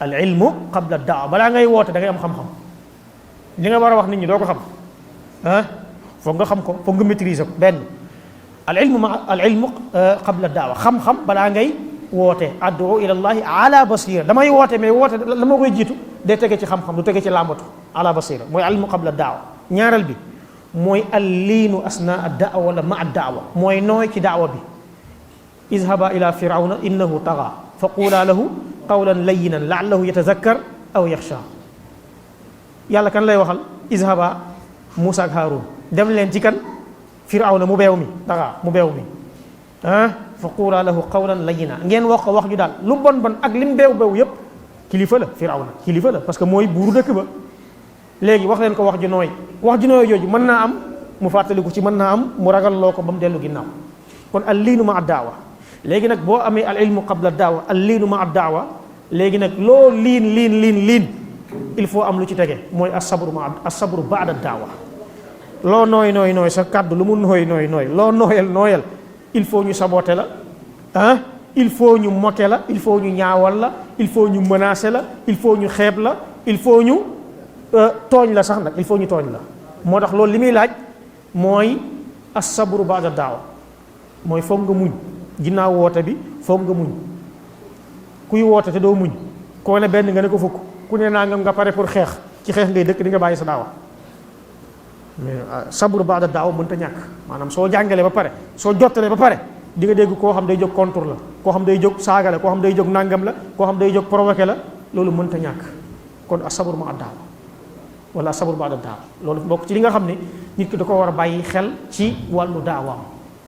al ilmu qabla daawa balaa ngay woote da ngay am xam-xam li nga war a wax nit ñi doo ko xam ah foog nga xam ko foog nga maîtriser ko benn al ilmu qabla daawa xam-xam balaa ngay woote ad'u ila llahi ala basira damay woote mais woote la ma koy jiitu day tege ci xam-xam du tege ci làmbatu ala basira mooy al ilmu qabla daawa ñaareel bi mooy al liinu asna ad daawa wala ma ad daawa mooy nooy ci daawa bi izhaba ila firawna innahu taga fa qula lahu qawlan layyinan la'allahu yatazakkar aw yaxsha yàlla kan lay waxal izhaba Musa ak Haarun dem leen ci kan firawna mu beew mi taga mu beew mi ah fa qula lahu qawlan layyina ngeen wax ko wax ju daal lu bon bon ak lim beew beew yépp kilifa la firawna kilifa la parce que mooy buuru dëkk ba léegi wax leen ko wax ju nooy jooju mën naa am mu fàttaliku ci mën naa am mu ragal loo ko ba mu dellu ginnaaw kon al liinu ma ad daawa léegi nag boo amee al ilmu qabla daawa al liinu ma ad daawa léegi nag loo liin il faut am lu ci tege mooy as-sabru ba'da daawa loo nooy sa kàddu lu mu nooy loo nooyal il faut ñu saboter la ah il faut ñu moquer la il faut ñu ñaawal la il faut ñu menacer la il faut ñu xeeb la il faut ñu tooñ la sax nag il faut ñu tooñ la moo tax loolu li muy laaj mooy as-sabru ba'da daawa mooy foog nga muñ ginnaaw woote bi foog nga muñ kuy woote te doo muñ koo ne benn nga ne ko fukk ku ne nangam nga pare pour xeex ci xeex ngay dëkk di nga bàyyi sa daawa mais sabru ba'da daawa mënta ñàkk maanaam soo jàngalee ba pare soo jottalee ba pare di nga dégg koo xam day jóg contre la koo xam day jóg saaga la koo xam day jóg nangam la koo xam day jóg provoqué la loolu mënta ñàkk kon as-sabru ma'a daawa wala as-sabru ba'da daawa loolu bokk ci li nga xam ne nit ki da ko war a bàyyi xel ci wàllu daawaam